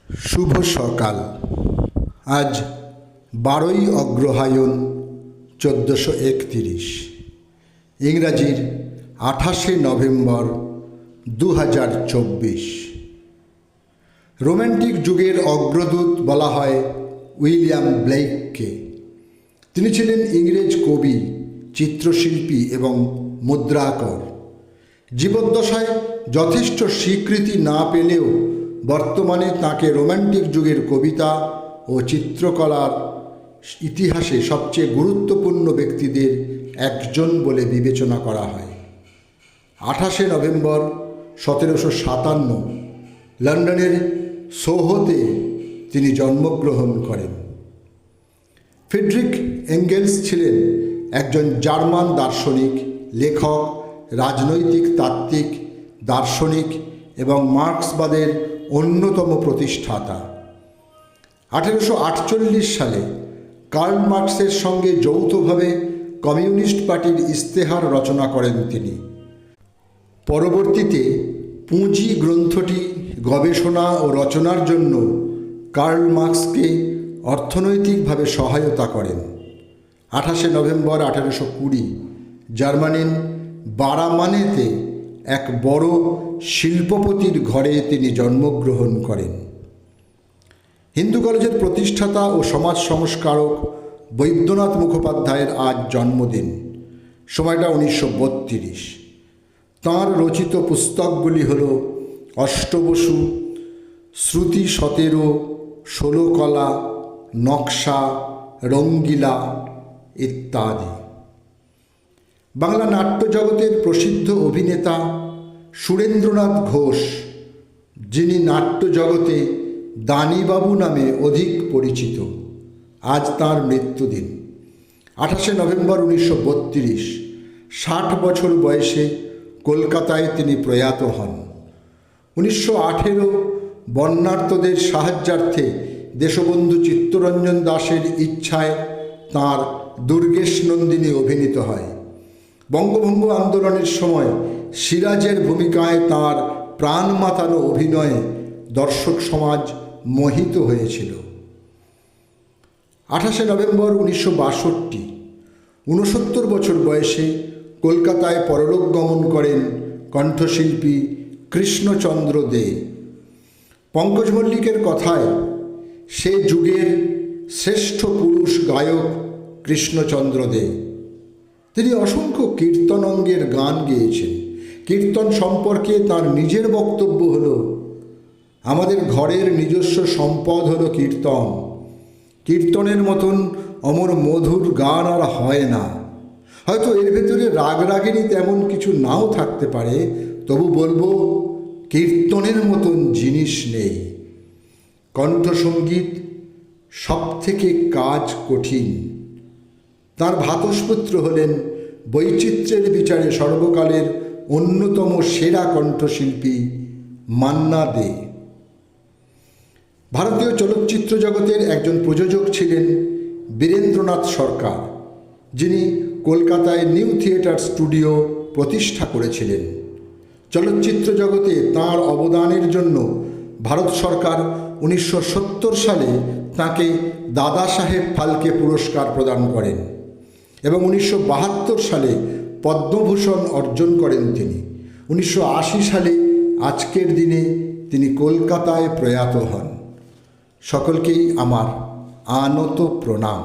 শুভ সকাল। আজ 12ই অগ্রহায়ণ 1431, ইংরাজির 28শে November 2024। Romantic যুগের অগ্রদূত বলা হয় উইলিয়াম ব্লেককে। তিনি ছিলেন ইংরেজ কবি, চিত্রশিল্পী এবং মুদ্রাকর। জীবদ্দশায় যথেষ্ট স্বীকৃতি না পেলেও বর্তমানে তাঁকে রোম্যান্টিক যুগের কবিতা ও চিত্রকলার ইতিহাসে সবচেয়ে গুরুত্বপূর্ণ ব্যক্তিদের একজন বলে বিবেচনা করা হয়। 28শে নভেম্বর 1757 লন্ডনের সোহোতে তিনি জন্মগ্রহণ করেন। ফ্রিডরিখ এঙ্গেলস ছিলেন একজন জার্মান দার্শনিক, লেখক, রাজনৈতিক তাত্ত্বিক, দার্শনিক এবং মার্ক্সবাদের অন্যতম প্রতিষ্ঠাতা। 1848 সালে কার্ল মার্ক্সের সঙ্গে যৌথভাবে কমিউনিস্ট পার্টির ইস্তেহার রচনা করেন তিনি। পরবর্তীতে পুঁজি গ্রন্থটি গবেষণা ও রচনার জন্য কার্ল মার্ক্সকে অর্থনৈতিকভাবে সহায়তা করেন। 28শে নভেম্বর 1820 জার্মানির বারামানেতে এক বড় শিল্পপতির ঘরে তিনি জন্মগ্রহণ করেন। হিন্দু কলেজের প্রতিষ্ঠাতা ও সমাজ সংস্কারক বৈদ্যনাথ মুখোপাধ্যায়ের আজ জন্মদিন। সময়টা 1932। তাঁর রচিত পুস্তকগুলি হল অষ্টবসু, শ্রুতি 17, ষোলকলা, নকশা, রঙ্গিলা ইত্যাদি। বাংলা নাট্য জগতের প্রসিদ্ধ অভিনেতা সুরেন্দ্রনাথ ঘোষ, যিনি নাট্য জগতে দানিবাবু নামে অধিক পরিচিত, আজ তাঁর মৃত্যুদিন। 28শে নভেম্বর 1932 60 বছর বয়সে কলকাতায় তিনি প্রয়াত হন। 1918 বন্যার্তদের সাহায্যার্থে দেশবন্ধু চিত্তরঞ্জন দাশের ইচ্ছায় তাঁর দুর্গেশ নন্দিনী অভিনীত হয়। বঙ্গভঙ্গ আন্দোলনের সময় সিরাজের ভূমিকায় তাঁর প্রাণ মাতানো অভিনয়ে দর্শক সমাজ মোহিত হয়েছিল। 28শে নভেম্বর 1962 69 বছর বয়সে কলকাতায় পরলোক গমন করেন কণ্ঠশিল্পী কৃষ্ণচন্দ্র দে। পঙ্কজ মল্লিকের কথায় সে যুগের শ্রেষ্ঠ পুরুষ গায়ক কৃষ্ণচন্দ্র দে। তিনি অসংখ্য কীর্তনঙ্গের গান গেয়েছেন। কীর্তন সম্পর্কে তার নিজের বক্তব্য হল, আমাদের ঘরের নিজস্ব সম্পদ হল কীর্তন। কীর্তনের মতন অমর মধুর গান আর হয় না। হয়তো এর ভেতরে রাগরাগিনী তেমন কিছু নাও থাকতে পারে, তবু বলবো কীর্তনের মতন জিনিস নেই। কণ্ঠসঙ্গীত সব থেকে কাজ কঠিন। তাঁর ভ্রাতুষ্পুত্র হলেন বৈচিত্র্যের বিচারে সর্বকালের অন্যতম সেরা কণ্ঠশিল্পী মান্না দে। ভারতীয় চলচ্চিত্র জগতের একজন প্রযোজক ছিলেন বীরেন্দ্রনাথ সরকার, যিনি কলকাতায় নিউ থিয়েটার স্টুডিও প্রতিষ্ঠা করেছিলেন। চলচ্চিত্র জগতে তাঁর অবদানের জন্য ভারত সরকার 1970 সালে তাঁকে দাদা সাহেব ফালকে পুরস্কার প্রদান করেন এবং 1972 সালে পদ্মভূষণ অর্জন করেন তিনি। 1980 সালে আজকের দিনে তিনি কলকাতায় প্রয়াত হন। সকলকেই আমার আনত প্রণাম।